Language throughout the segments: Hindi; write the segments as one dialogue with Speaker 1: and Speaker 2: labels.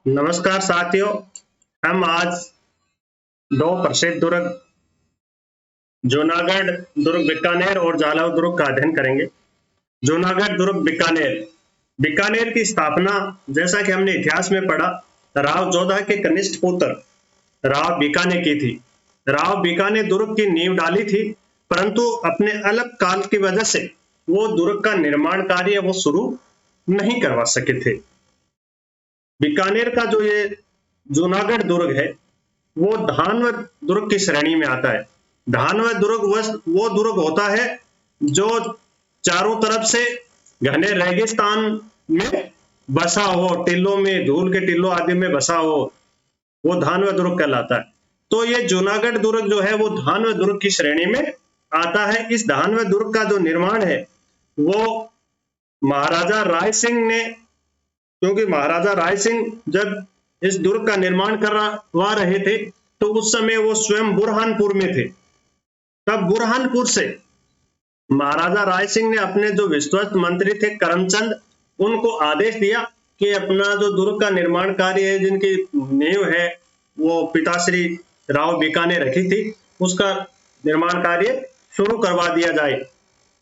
Speaker 1: नमस्कार साथियों। हम आज दो प्रसिद्ध दुर्ग जूनागढ़ दुर्ग बीकानेर और जालौर दुर्ग का अध्ययन करेंगे। जूनागढ़ दुर्ग बीकानेर। बीकानेर की स्थापना, जैसा कि हमने इतिहास में पढ़ा, राव जोधा के कनिष्ठ पुत्र राव बीका ने की थी। राव बीका ने दुर्ग की नींव डाली थी, परंतु अपने अल्प काल की वजह से वो दुर्ग का निर्माण कार्य वो शुरू नहीं करवा सके थे। बीकानेर का जो ये जूनागढ़ दुर्ग है वो धानव दुर्ग की श्रेणी में आता है। धानव दुर्ग वो दुर्ग होता है जो चारों तरफ से घने रेगिस्तान में बसा हो, टीलों में, धूल के टीलों आदि में बसा हो, वो धानव दुर्ग कहलाता है। तो ये जूनागढ़ दुर्ग जो है वो धानव दुर्ग की श्रेणी में आता है। इस धानव दुर्ग का जो निर्माण है वो महाराजा राय सिंह ने, क्योंकि महाराजा राय सिंह जब इस दुर्ग का निर्माण करवा रहे थे तो उस समय वो स्वयं बुरहानपुर में थे। तब बुरहानपुर से महाराजा राय सिंह ने अपने जो विश्वस्त मंत्री थे करमचंद, उनको आदेश दिया कि अपना जो दुर्ग का निर्माण कार्य है, जिनकी नींव है वो पिताश्री राव बीका ने रखी थी, उसका निर्माण कार्य शुरू करवा दिया जाए।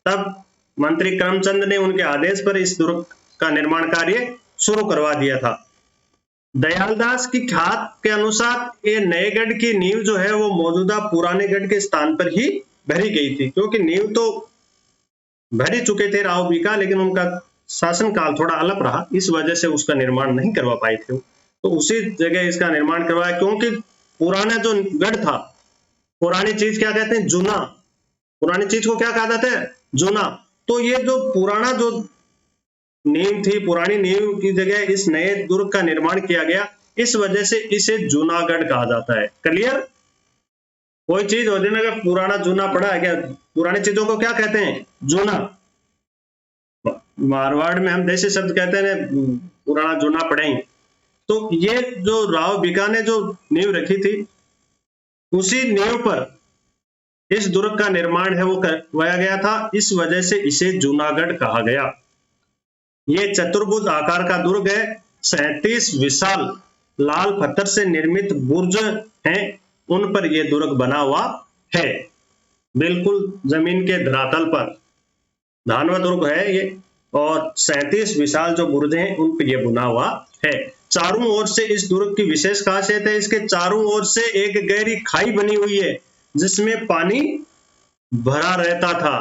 Speaker 1: तब मंत्री करमचंद ने उनके आदेश पर इस दुर्ग का निर्माण कार्य शुरू करवा दिया था। दयालदास की ख्यात के अनुसार ये नए गढ़ की नींव जो है वो मौजूदा पुराने गढ़ के स्थान पर ही भरी गई थी, क्योंकि नींव तो भरी चुके थे राव बीका, लेकिन उनका शासन काल थोड़ा अल्प रहा, इस वजह से उसका निर्माण नहीं करवा पाए थे। तो उसी जगह इसका निर्माण करवाया, क्योंकि पुराना जो गढ़ था, पुरानी चीज क्या कहते हैं? जूना। पुरानी चीज को क्या कहा जाता है? जूना। तो ये जो पुराना जो नींव थी, पुरानी नींव की जगह इस नए दुर्ग का निर्माण किया गया, इस वजह से इसे जूनागढ़ कहा जाता है। क्लियर? कोई चीज हो जाने का पुराना जूना पड़ा है क्या? पुरानी चीजों को क्या कहते हैं? जूना। मारवाड़ में हम देसी शब्द कहते हैं पुराना जूना पड़े। तो ये जो राव बीका ने जो नींव रखी थी, उसी नींव पर इस दुर्ग का निर्माण है वो करवाया गया था, इस वजह से इसे जूनागढ़ कहा गया। ये चतुर्भुज आकार का दुर्ग है। 37 विशाल लाल पत्थर से निर्मित बुर्ज हैं, उन पर यह दुर्ग बना हुआ है, बिल्कुल जमीन के धरातल पर। धानवा दुर्ग है ये, और 37 विशाल जो बुर्ज हैं उन पर यह बना हुआ है। चारों ओर से इस दुर्ग की विशेष खासियत है, इसके चारों ओर से एक गहरी खाई बनी हुई है जिसमें पानी भरा रहता था,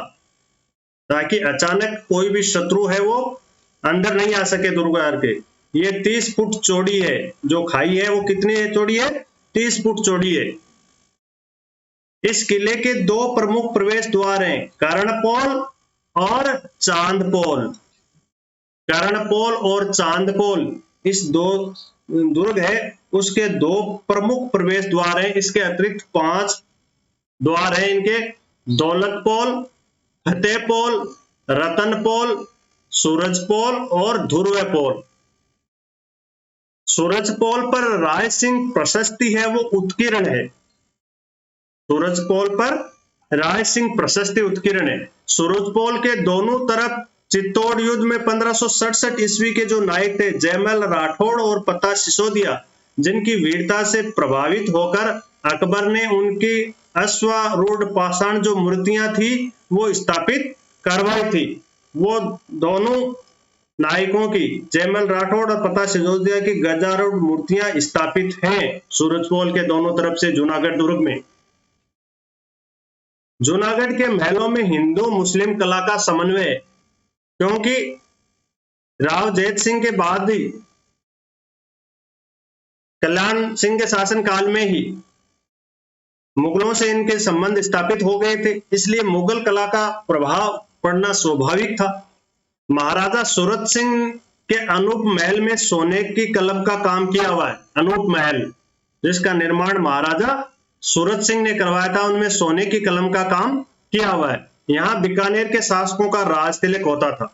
Speaker 1: ताकि अचानक कोई भी शत्रु है वो अंदर नहीं आ सके दुर्ग के। ये 30 फुट चौड़ी है, जो खाई है वो कितनी है चौड़ी है? 30 फुट चौड़ी है। इस किले के दो प्रमुख प्रवेश द्वार हैं, कर्णपोल और चांदपोल। कर्णपोल और चांदपोल, इस दो दुर्ग है उसके दो प्रमुख प्रवेश द्वार हैं। इसके अतिरिक्त 5 द्वार हैं इनके: दौलतपोल, फतेहपोल, रतनपोल, सूरजपोल और ध्रुवपोल। सूरजपोल पर राय सिंह प्रशस्ति है वो उत्कीर्ण है। सूरजपोल पर राय सिंह प्रशस्ति उत्कीर्ण है। सूरजपोल के दोनों तरफ चित्तौड़ युद्ध में 1567 ईस्वी के जो नायक थे जयमल राठौड़ और पता सिसोदिया, जिनकी वीरता से प्रभावित होकर अकबर ने उनकी अश्वारूढ़ पाषाण जो मूर्तियां थी वो स्थापित करवाई थी। वो दोनों नायकों की, जयमल राठौड़ और पता सिसोदिया की गजारूढ़ मूर्तियां स्थापित हैं सूरजपोल के दोनों तरफ से जूनागढ़ दुर्ग में। जूनागढ़ के महलों में हिंदू मुस्लिम कला का समन्वय है, क्योंकि राव जैत सिंह के बाद ही, कल्याण सिंह के शासन काल में ही मुगलों से इनके संबंध स्थापित हो गए थे, इसलिए मुगल कला का प्रभाव पड़ना स्वाभाविक था। महाराजा सूरत सिंह के अनूप महल में सोने की कलम का काम किया हुआ है। अनूप महल जिसका निर्माण महाराजा सूरत सिंह ने करवाया था, उनमें सोने की कलम का काम किया हुआ है। यहाँ बीकानेर के शासकों का राज तिलक होता था।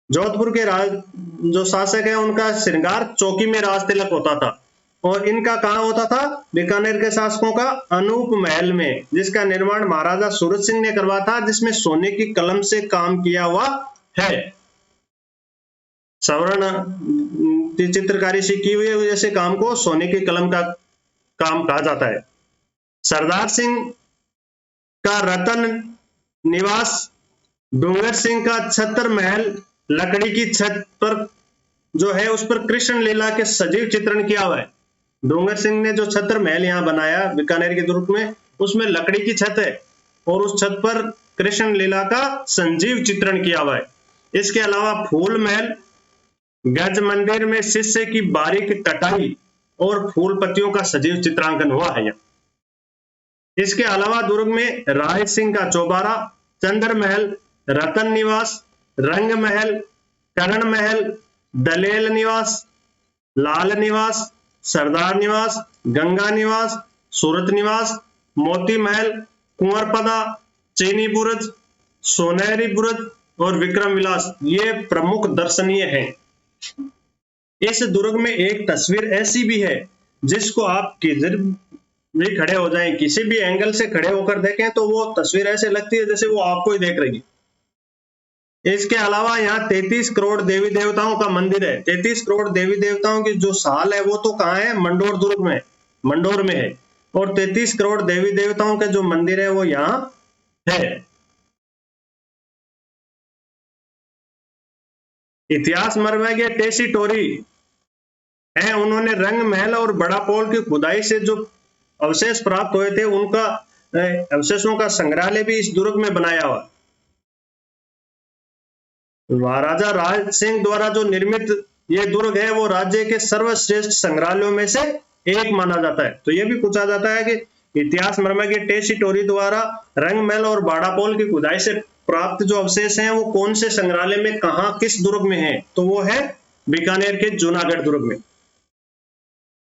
Speaker 1: जोधपुर के जो शासक है उनका श्रृंगार चौकी में राज तिलक होता था, और इनका कहाँ होता था? बीकानेर के शासकों का अनूप महल में, जिसका निर्माण महाराजा सूरत सिंह ने करवाया था, जिसमें सोने की कलम से काम किया हुआ है। सवर्ण चित्रकारी से की हुई है, ऐसे काम को सोने की कलम का काम कहा जाता है। सरदार सिंह का रतन निवास, डोंगर सिंह का छतर महल लकड़ी की छत पर जो है उस पर कृष्ण लीला के सजीव चित्रण किया हुआ है। डोंगर सिंह ने जो छतर महल यहाँ बनाया बीकानेर के दुर्ग में, उसमें लकड़ी की छत है और उस छत पर कृष्ण लीला का संजीव चित्रण किया हुआ है। इसके अलावा फूल महल, गज मंदिर में शिष्य की बारीक कटाई और फूल पत्तियों का सजीव चित्रांकन हुआ है। इसके अलावा दुर्ग में राय सिंह का चौबारा, चंद्र महल, रतन निवास, रंग महल, करण महल, दलेल निवास, लाल निवास, सरदार निवास, गंगा निवास, सूरत निवास, मोती महल, कुंवरपदा, चीनी बुर्ज, सोनेरी बुर्ज और विक्रम विलास ये प्रमुख दर्शनीय हैं। इस दुर्ग में एक तस्वीर ऐसी भी है जिसको आप किधर भी खड़े हो जाएं, किसी भी एंगल से खड़े होकर देखें तो वो तस्वीर ऐसे लगती है जैसे वो आपको ही देख रही है। इसके अलावा यहाँ 33 करोड़ देवी देवताओं का मंदिर है। 33 करोड़ देवी देवताओं की जो साल है वो तो कहाँ है, मंडोर दुर्ग में, मंडोर में है। और 33 करोड़ देवी देवताओं का जो मंदिर है वो यहाँ है। इतिहास मरमैगे टेसी टोरी है, उन्होंने रंग महल और बड़ा पोल की खुदाई से जो अवशेष प्राप्त हुए थे उनका अवशेषों का संग्रहालय भी इस दुर्ग में बनाया हुआ। महाराजा राज सिंह द्वारा जो निर्मित ये दुर्ग है वो राज्य के सर्वश्रेष्ठ संग्रहालयों में से एक माना जाता है। तो ये भी पूछा जाता है कि इतिहास मरमैगे टेसी टोरी द्वारा रंग महल और बाड़ापोल की खुदाई से प्राप्त जो अवशेष हैं वो कौन से संग्रहालय में, कहां, किस दुर्ग में है, तो वो है बीकानेर के जूनागढ़ दुर्ग में।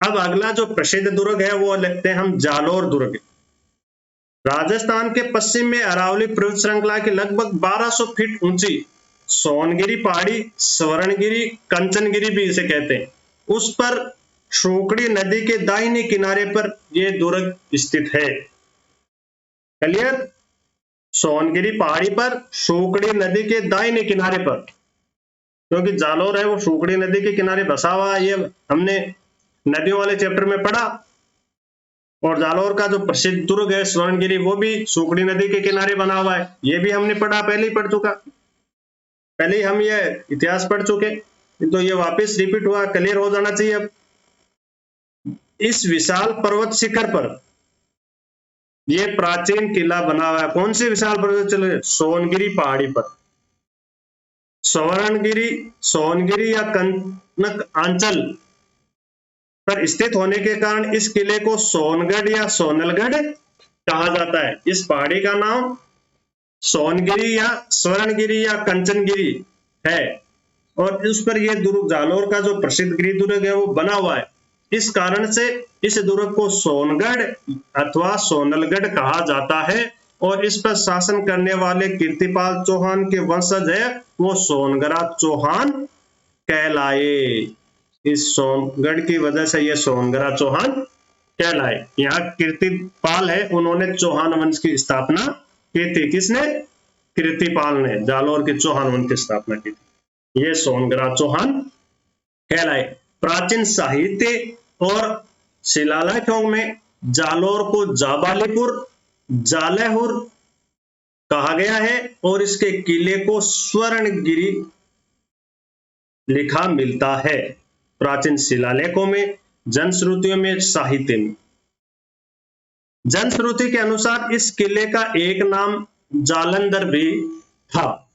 Speaker 1: अब अगला जो प्रसिद्ध दुर्ग है वो लिखते हैं हम जालोर दुर्ग। राजस्थान के पश्चिम में अरावली पर्वत श्रृंखला की लगभग 1200 फीट ऊंची सोनगिरी पहाड़ी, स्वर्णगिरी, कंचनगिरी भी इसे कहते हैं, उस पर शोकड़ी नदी के दाहिने किनारे पर यह दुर्ग स्थित है। क्लियर? सोनगिरी पहाड़ी पर शोकड़ी नदी के दाहिने किनारे पर, क्योंकि जालोर है वो शोकड़ी नदी के किनारे बसा हुआ है, ये हमने नदियों वाले चैप्टर में पढ़ा। और जालोर का जो प्रसिद्ध दुर्ग है स्वर्णगिरी वो भी शोकड़ी नदी के किनारे बना हुआ है, ये भी हमने पढ़ा, पहले ही पढ़ चुका, पहले ही हम ये इतिहास पढ़ चुके, तो ये वापस रिपीट हुआ, क्लियर हो जाना चाहिए। अब इस विशाल पर्वत शिखर पर ये प्राचीन किला बना हुआ है। कौन सी विशाल पर्वत चले? सोनगिरी पहाड़ी पर। स्वर्णगिरी, सोनगिरी या कनक आंचल पर स्थित होने के कारण इस किले को सोनगढ़ या सोनलगढ़ कहा जाता है। इस पहाड़ी का नाम सोनगिरी या स्वर्णगिरी या कंचनगिरी है और उस पर यह दुर्ग जालोर का जो प्रसिद्ध गिरी दुर्ग है वो बना हुआ है। इस कारण से इस दुर्ग को सोनगढ़ अथवा सोनलगढ़ कहा जाता है और इस पर शासन करने वाले कीर्तिपाल चौहान के वंशज है वो सोनगरा चौहान कहलाए। इस सोनगढ़ की वजह से ये सोनगरा चौहान कहलाए। यहाँ कीर्तिपाल है, उन्होंने चौहान वंश की स्थापना की थी। किसने? कीर्तिपाल ने जालोर के चौहान वंश की स्थापना की थी। ये सोनगरा चौहान कहलाए। प्राचीन साहित्य और शिलालेखों में जालोर को जाबालीपुर, जालहपुर कहा गया है और इसके किले को स्वर्णगिरी लिखा मिलता है। प्राचीन शिलालेखों में, जनश्रुतियों में, साहित्य में। जनश्रुति के अनुसार इस किले का एक नाम जालंधर भी था।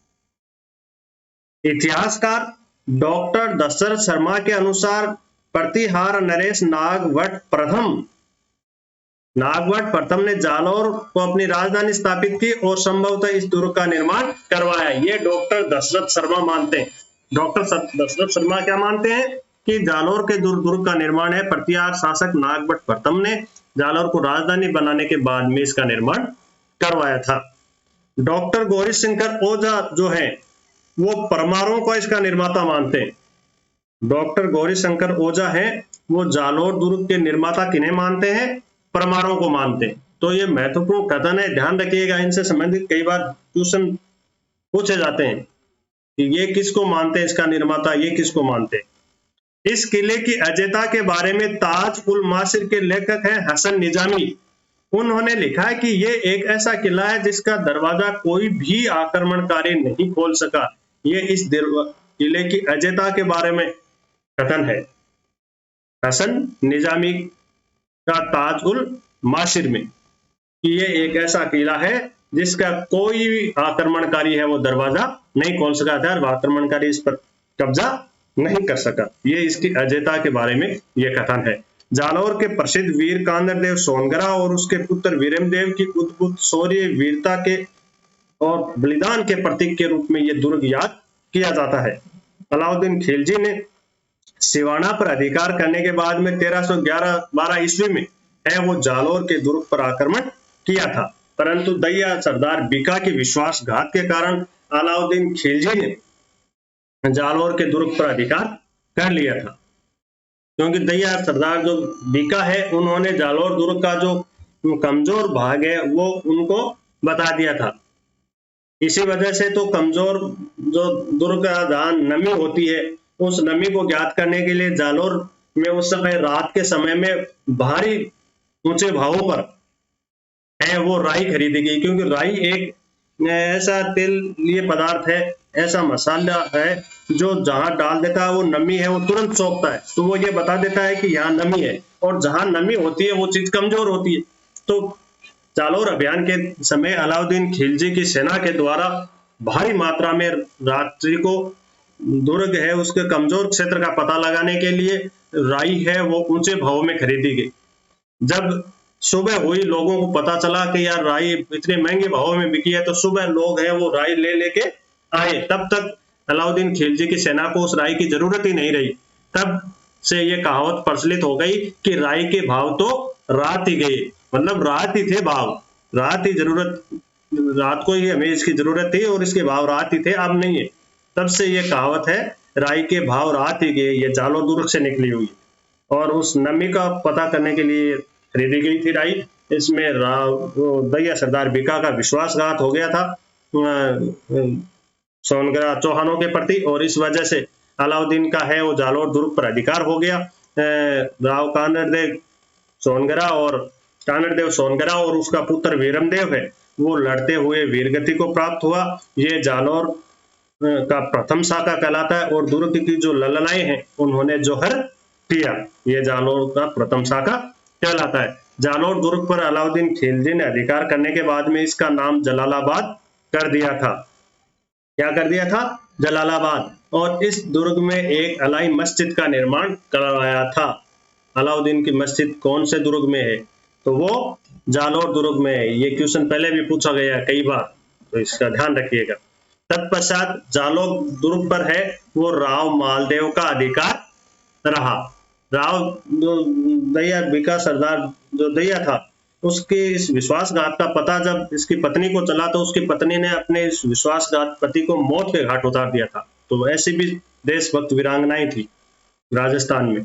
Speaker 1: इतिहासकार डॉक्टर दशरथ शर्मा के अनुसार प्रतिहार नरेश नागवट प्रथम ने जालोर को अपनी राजधानी स्थापित की और संभवतः इस दुर्ग का निर्माण करवाया। ये डॉक्टर दशरथ शर्मा मानते हैं। डॉक्टर दशरथ शर्मा क्या मानते हैं कि जालोर के दुर्ग का निर्माण है प्रतिहार शासक नागवट प्रथम ने जालोर को राजधानी बनाने के बाद में इसका निर्माण करवाया था। डॉक्टर गौरी शंकर ओझा जो है वो परमारों को इसका निर्माता मानते हैं। डॉक्टर गौरी शंकर ओझा है वो जालोर दुर्ग के निर्माता किन्हें मानते हैं? परमारों को मानते हैं। तो ये महत्वपूर्ण कथन है, ध्यान रखिएगा। इनसे संबंधित कई बार क्वेश्चन पूछे जाते हैं कि ये किसको मानते हैं इसका निर्माता, ये किसको मानते हैं। इस किले की अजयता के बारे में ताज उल मासिर के लेखक हैं हसन निजामी। उन्होंने लिखा है कि ये एक ऐसा किला है जिसका दरवाजा कोई भी आक्रमणकारी नहीं खोल सका। ये इस किले की अजयता के बारे में कथन है हसन निजामी का ताज उल मासिर में, कि ये एक ऐसा किला है जिसका कोई भी आक्रमणकारी है वो दरवाजा नहीं खोल सका था और आक्रमणकारी इस पर कब्जा नहीं कर सका। ये इसकी अजयता के बारे में ये कथन है। जालौर के प्रसिद्ध वीर कांदरदेव सोनगरा और उसके पुत्र वीरमदेव की उद्भुत शौर्य वीरता के और बलिदान के प्रतीक के रूप में ये दुर्ग याद किया जाता है। अलाउद्दीन खिलजी ने सिवाना पर अधिकार करने के बाद में 1311-12 ईस्वी में है वो जालौर के दुर्ग पर आक्रमण किया था, परंतु दैया सरदार बीका की विश्वासघात के कारण अलाउद्दीन खिलजी ने जालौर के दुर्ग पर अधिकार कर लिया था, क्योंकि दैया सरदार जो बीका है उन्होंने जालौर दुर्ग का जो कमजोर भाग है वो उनको बता दिया था। इसी वजह से तो कमजोर जो दुर्ग का जहाँ नमी होती है उस नमी को ज्ञात करने के लिए जालौर में उस समय रात के समय में भारी ऊंचे भावों पर है वो राई खरीदी गई, क्योंकि राई एक ऐसा तेलीय पदार्थ है, ऐसा मसाला है जो जहां डाल देता है वो नमी है वो तुरंत सोखता है, तो वो ये बता देता है कि यहाँ नमी है, और जहां नमी होती है वो चीज कमजोर होती है। तो जालौर अभियान के समय अलाउद्दीन खिलजी की सेना के द्वारा भारी मात्रा में रात्रि को दुर्ग है उसके कमजोर क्षेत्र का पता लगाने के लिए राई है वो ऊंचे भाव में खरीदी गई। जब सुबह हुई, लोगों को पता चला कि यार राई इतने महंगे भाव में बिकी है, तो सुबह लोग हैं वो राई ले लेके आए। तब तक अलाउद्दीन खिलजी की सेना को उस राई की जरूरत ही नहीं रही। तब से ये कहावत प्रचलित हो गई कि राई के भाव तो रात ही गए, मतलब रात ही थे भाव, रात ही जरूरत, रात को ही हमें इसकी जरूरत थी और इसके भाव रात ही थे, अब नहीं है। तब से ये कहावत है राई के भाव रात ही गए, ये जालौर दुर्ग से निकली हुई और उस नमी का पता करने के लिए खरीदी गई थी राई। इसमें दैया सरदार बीका का विश्वासघात हो गया था सोनगरा चौहानों के प्रति, और इस वजह से अलाउद्दीन का है वो जालौर दुर्ग पर अधिकार हो गया। राव कानरदेव सोनगरा और उसका पुत्र वीरमदेव है वो लड़ते हुए वीरगति को प्राप्त हुआ। ये जालौर का प्रथम शाखा कहलाता है और दुर्ग की जो ललनाएं हैं उन्होंने जोहर किया, ये जालौर का प्रथम शाखा कहलाता है। जालौर दुर्ग पर अलाउद्दीन खिलजी ने अधिकार करने के बाद में इसका नाम जलालाबाद कर दिया था। क्या कर दिया था? जलालाबाद। और इस दुर्ग में एक अलाई मस्जिद का निर्माण करवाया था। अलाउद्दीन की मस्जिद कौन से दुर्ग में है? तो वो जालौर दुर्ग में है। ये क्वेश्चन पहले भी पूछा गया कई बार, तो इसका ध्यान रखिएगा। तत्पश्चात जालौर दुर्ग पर है वो राव मालदेव का अधिकार रहा। राव जो दैया बीका सरदार जो दैया था उसके इस विश्वासघात का पता जब इसकी पत्नी को चला तो उसकी पत्नी ने अपने इस विश्वासघात पति को मौत के घाट उतार दिया था। तो ऐसी भी देशभक्त वीरांगनाएं थी राजस्थान में।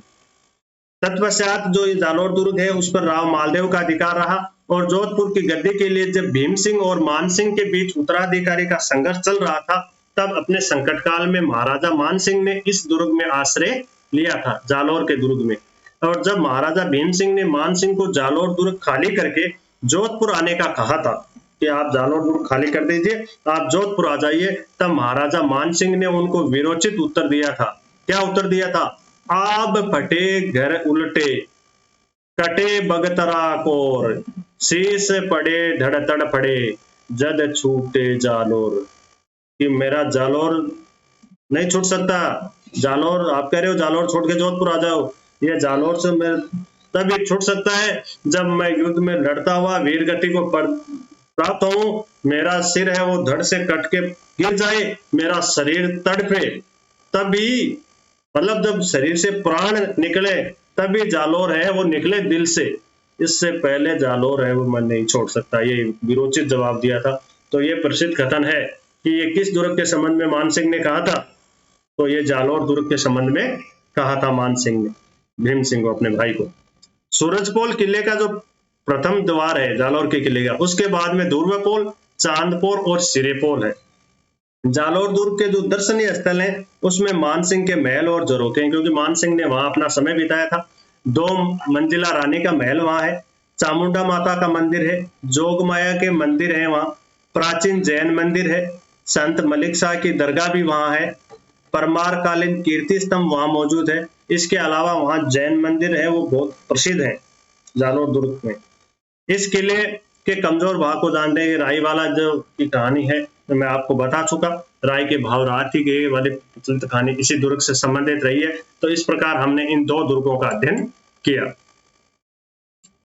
Speaker 1: तत्पश्चात जो जालौर दुर्ग है उस पर राव मालदेव का अधिकार रहा और जोधपुर की गद्दी के लिए जब भीम सिंह और मान सिंह के बीच उत्तराधिकारी का संघर्ष चल रहा था तब अपने संकट काल में महाराजा मान सिंह ने इस दुर्ग में आश्रय लिया था, जालौर के दुर्ग में। और जब महाराजा भीम सिंह ने मान सिंह को जालौर दुर्ग खाली करके जोधपुर आने का कहा था कि आप जालौर दुर्ग खाली कर दीजिए, आप जोधपुर आ जाइए, तब महाराजा मान सिंह ने उनको विरोचित उत्तर दिया था। क्या उत्तर दिया था? आब फटे घर उलटे, कटे बगतरा कोर, शीश पड़े धड़तड़ पड़े, जद छूटे जालौर। कि मेरा जालौर नहीं छूट सकता। जालौर आप कह रहे हो जालौर छोड़ के जोधपुर आ जाओ, ये जालौर से मैं तभी छूट सकता है जब मैं युद्ध में लड़ता हुआ वीर गति को प्राप्त हूं, मेरा सिर है वो धड़ से कट के गिर जाए, मेरा शरीर तड़फे, तभी, मतलब जब शरीर से प्राण निकले तभी जालौर है वो निकले दिल से, इससे पहले जालौर है वो मैं नहीं छोड़ सकता। ये विरोचित जवाब दिया था। तो ये प्रसिद्ध कथन है कि ये किस दुर्ग के संबंध में मान सिंह ने कहा था? तो ये जालौर दुर्ग के संबंध में कहा था मान सिंह ने भीम सिंह को, अपने भाई को। सूरजपोल किले का जो प्रथम द्वार है जालौर के किले का, उसके बाद में ध्रुवपोल, चांदपोल और सिरेपोल है। जालौर दुर्ग के जो दर्शनीय स्थल हैं उसमें मानसिंह के महल और झरोखे हैं, क्योंकि मानसिंह ने वहां अपना समय बिताया था। 2 मंजिला रानी का महल वहां है। चामुंडा माता का मंदिर है, जोगमाया के मंदिर है वहां, प्राचीन जैन मंदिर है, संत मलिक शाह की दरगाह भी वहां है, परमार कालीन कीर्ति स्तंभ वहां मौजूद है। इसके अलावा वहां जैन मंदिर है, वो बहुत प्रसिद्ध है जालौर दुर्ग में। इस किले के कमजोर भाग को जानते हैं। राई वाला जो की कहानी है तो मैं आपको बता चुका। राय के भाव राठी के वाली प्रचलित कहानी इसी दुर्ग से संबंधित रही है। तो इस प्रकार हमने इन 2 दुर्गों का अध्ययन किया।